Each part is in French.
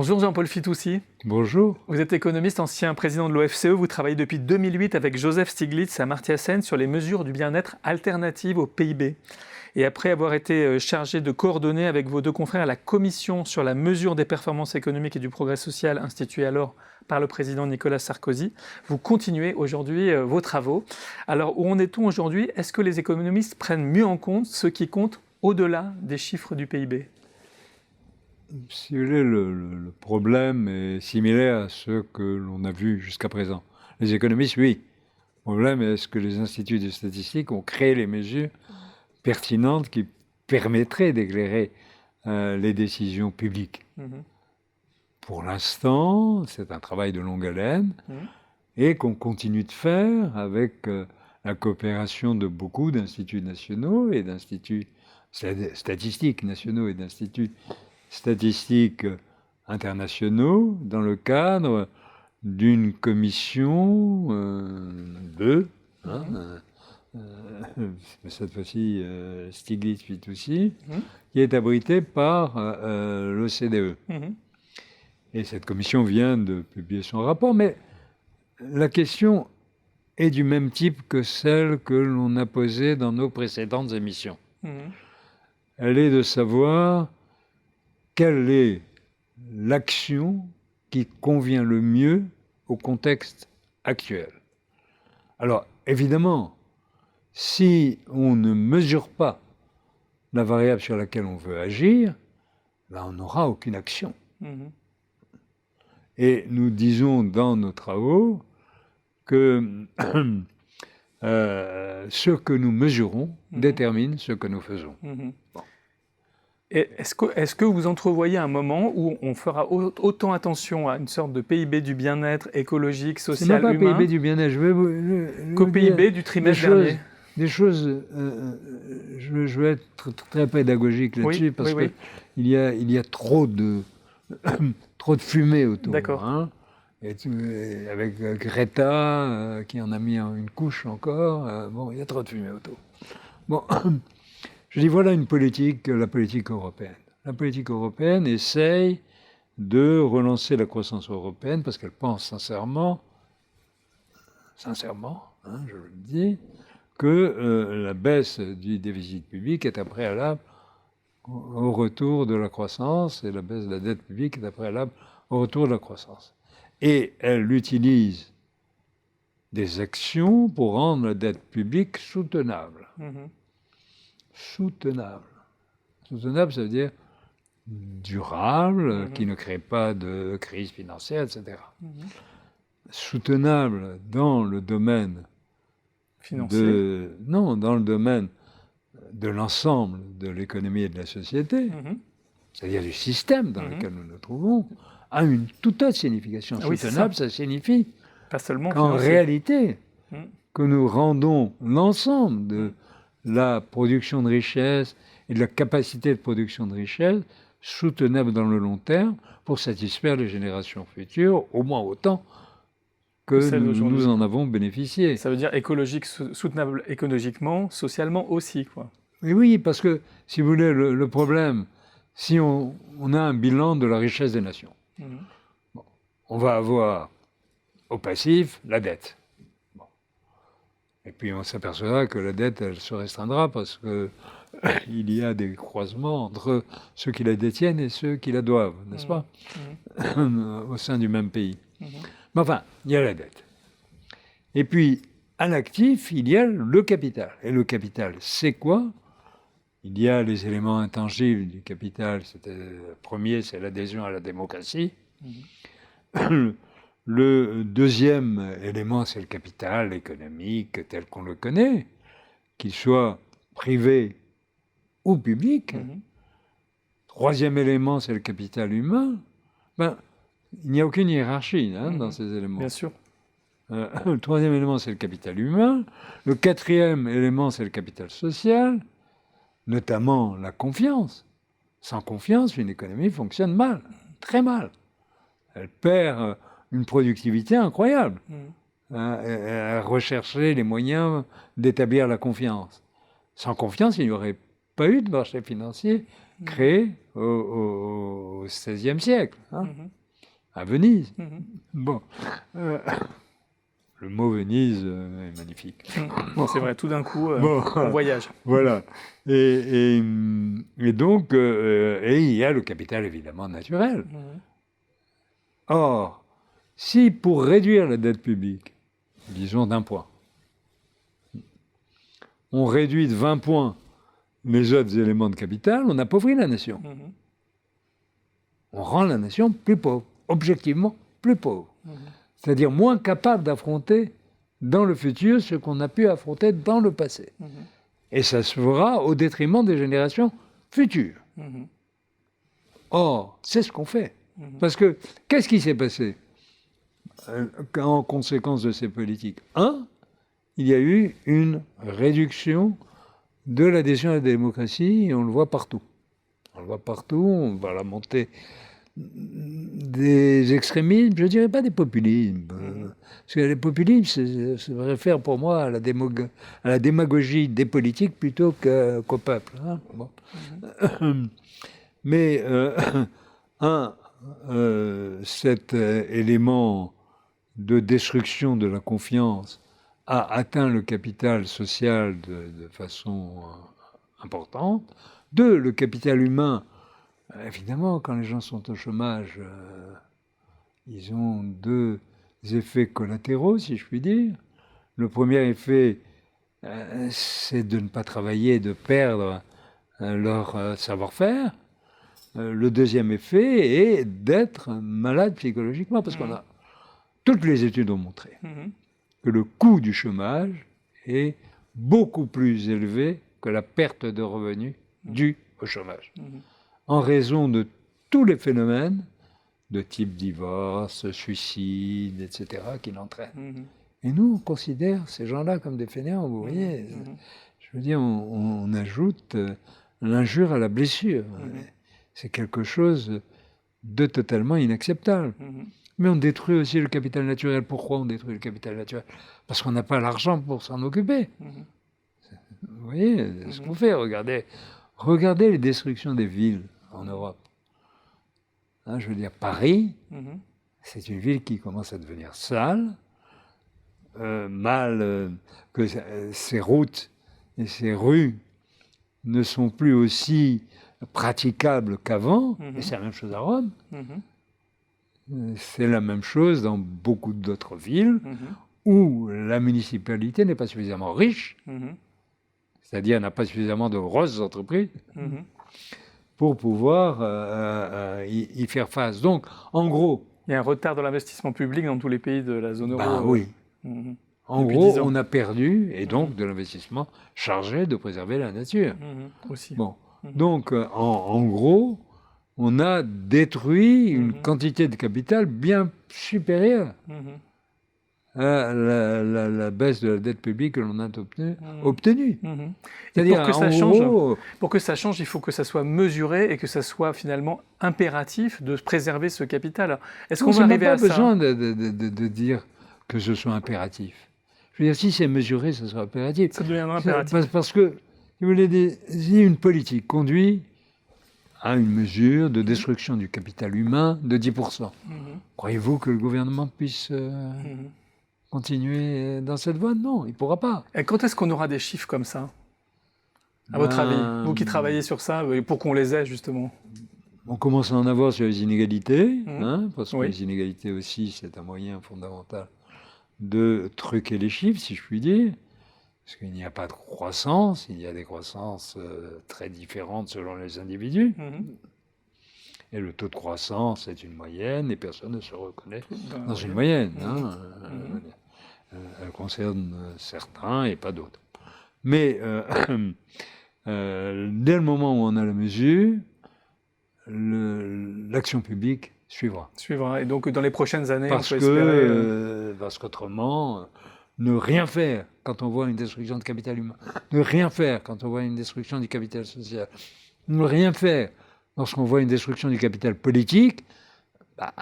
Bonjour Jean-Paul Fitoussi. Bonjour. Vous êtes économiste, ancien président de l'OFCE. Vous travaillez depuis 2008 avec Joseph Stiglitz à Amartya Sen sur les mesures du bien-être alternatives au PIB. Et après avoir été chargé de coordonner avec vos deux confrères la commission sur la mesure des performances économiques et du progrès social instituée alors par le président Nicolas Sarkozy, vous continuez aujourd'hui vos travaux. Alors où en est-on aujourd'hui? Est-ce que les économistes prennent mieux en compte ce qui compte au-delà des chiffres du PIB? Si vous voulez, le problème est similaire à ce que l'on a vu jusqu'à présent. Les économistes, oui. Le problème est, est-ce que les instituts de statistique ont créé les mesures pertinentes qui permettraient d'éclairer les décisions publiques. Pour l'instant, c'est un travail de longue haleine et qu'on continue de faire avec la coopération de beaucoup d'instituts nationaux et d'instituts statistiques nationaux et d'instituts statistiques internationaux dans le cadre d'une commission cette fois-ci Stiglitz-Fitoussi, qui est abritée par l'OCDE. Et cette commission vient de publier son rapport, mais la question est du même type que celle que l'on a posée dans nos précédentes émissions. Elle est de savoir quelle est l'action qui convient le mieux au contexte actuel. Alors, évidemment, si on ne mesure pas la variable sur laquelle on veut agir, ben on n'aura aucune action. Et nous disons dans nos travaux que ce que nous mesurons détermine ce que nous faisons. Bon. Est-ce que vous entrevoyez un moment où on fera autant attention à une sorte de PIB du bien-être écologique, social, humain? C'est pas humain, PIB du bien-être, qu'au PIB du trimestre dernier? Des choses, je vais être très pédagogique là-dessus, parce qu'il y a trop de fumée autour. D'accord. Hein, avec Greta, qui en a mis une couche encore, bon, il y a trop de fumée autour. Bon, je dis voilà la politique européenne. La politique européenne essaye de relancer la croissance européenne parce qu'elle pense sincèrement, hein, je le dis, que la baisse du déficit public est un préalable au retour de la croissance et la baisse de la dette publique est un préalable au retour de la croissance. Et elle utilise des actions pour rendre la dette publique soutenable. Soutenable. Soutenable, ça veut dire durable, qui ne crée pas de crise financière, etc. Soutenable dans le domaine financier. dans le domaine de l'ensemble de l'économie et de la société, c'est-à-dire du système dans lequel nous nous trouvons, a une toute autre signification. Soutenable, ça signifie pas seulement qu'en réalité, que nous rendons l'ensemble de la production de richesse et de la capacité de production de richesse soutenable dans le long terme pour satisfaire les générations futures, au moins autant que nous en avons bénéficié. Ça veut dire écologique, soutenable écologiquement, socialement aussi, quoi. Et oui, parce que, si vous voulez, le problème, si on a un bilan de la richesse des nations, bon, on va avoir au passif la dette. Bon. Et puis on s'apercevra que la dette, elle se restreindra parce qu'il y a des croisements entre ceux qui la détiennent et ceux qui la doivent, n'est-ce pas, au sein du même pays. Mais enfin, il y a la dette. Et puis, à l'actif, il y a le capital. Et le capital, c'est quoi? Il y a les éléments intangibles du capital. Le premier, c'est l'adhésion à la démocratie. Le deuxième élément, c'est le capital économique tel qu'on le connaît, qu'il soit privé ou public. Troisième élément, c'est le capital humain. Il n'y a aucune hiérarchie dans ces éléments. Bien sûr. Le troisième élément, c'est le capital humain. Le quatrième élément, c'est le capital social, notamment la confiance. Sans confiance, une économie fonctionne mal, très mal. Elle perd une productivité incroyable à rechercher les moyens d'établir la confiance. Sans confiance, il n'y aurait pas eu de marché financier créé au XVIe siècle, hein, à Venise. Bon, le mot Venise est magnifique. C'est vrai, tout d'un coup, Bon, on voyage. voilà. Et donc, il y a le capital évidemment naturel. Or, si pour réduire la dette publique, disons d'1 point, on réduit de 20 points les autres éléments de capital, on appauvrit la nation. On rend la nation plus pauvre, objectivement plus pauvre. C'est-à-dire moins capable d'affronter dans le futur ce qu'on a pu affronter dans le passé. Et ça se fera au détriment des générations futures. Or, c'est ce qu'on fait. Parce que, qu'est-ce qui s'est passé en conséquence de ces politiques? Il y a eu une réduction de l'adhésion à la démocratie, et on le voit partout. On le voit partout, on voit la montée des extrémismes, je ne dirais pas des populismes. Parce que les populismes, ça se réfère pour moi à la démagogie des politiques plutôt qu'au peuple. Hein. Bon. Mais cet élément de destruction de la confiance a atteint le capital social de façon importante. 2, le capital humain. Évidemment, quand les gens sont au chômage, ils ont 2 effets collatéraux, si je puis dire. Le premier effet, c'est de ne pas travailler, de perdre leur savoir-faire. Le deuxième effet est d'être malade psychologiquement, parce qu'on a... Toutes les études ont montré que le coût du chômage est beaucoup plus élevé que la perte de revenus due au chômage. En raison de tous les phénomènes de type divorce, suicide, etc., qui l'entraînent. Et nous, on considère ces gens-là comme des fainéants, vous voyez. Je veux dire, on ajoute l'injure à la blessure. C'est quelque chose de totalement inacceptable. Mais on détruit aussi le capital naturel. Pourquoi on détruit le capital naturel? Parce qu'on n'a pas l'argent pour s'en occuper. Vous voyez ce qu'on fait. Regardez les destructions des villes en Europe. Hein, je veux dire, Paris, c'est une ville qui commence à devenir sale, que ses routes et ses rues ne sont plus aussi praticables qu'avant, et c'est la même chose à Rome. C'est la même chose dans beaucoup d'autres villes où la municipalité n'est pas suffisamment riche, c'est-à-dire n'a pas suffisamment de grosses entreprises pour pouvoir y faire face. Donc, en gros... Il y a un retard de l'investissement public dans tous les pays de la zone euro. Ben oui. En gros, on a perdu, et donc de l'investissement chargé de préserver la nature. Aussi. Bon. Donc, en gros, on a détruit une quantité de capital bien supérieure à la baisse de la dette publique que l'on a obtenue. C'est-à-dire, pour que ça change, il faut que ça soit mesuré et que ça soit finalement impératif de préserver ce capital. Est-ce qu'on va arriver à ça? On n'a pas besoin de dire que ce soit impératif. Je veux dire, si c'est mesuré, ça sera impératif. Ça deviendra impératif. Parce que, si une politique conduit à une mesure de destruction du capital humain de 10%, croyez-vous que le gouvernement puisse continuer dans cette voie? Non, il ne pourra pas. Et quand est-ce qu'on aura des chiffres comme ça, à votre avis? Vous qui travaillez sur ça, pour qu'on les ait justement. On commence à en avoir sur les inégalités, parce que les inégalités aussi, c'est un moyen fondamental de truquer les chiffres, si je puis dire, parce qu'il n'y a pas de croissance, il y a des croissances très différentes selon les individus. Et le taux de croissance est une moyenne, et personne ne se reconnaît dans une moyenne. Elle concerne certains et pas d'autres. Mais dès le moment où on a la mesure, l'action publique suivra. Et donc dans les prochaines années, parce on peut espérer... Parce qu'autrement, ne rien faire quand on voit une destruction de capital humain, ne rien faire quand on voit une destruction du capital social, ne rien faire lorsqu'on voit une destruction du capital politique, ça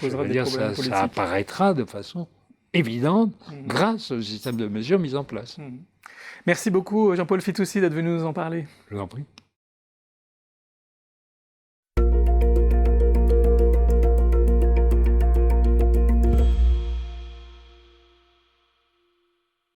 posera des problèmes politiques. Ça apparaîtra de façon évidente grâce au système de mesures mis en place. Merci beaucoup Jean-Paul Fitoussi d'être venu nous en parler. Je vous en prie.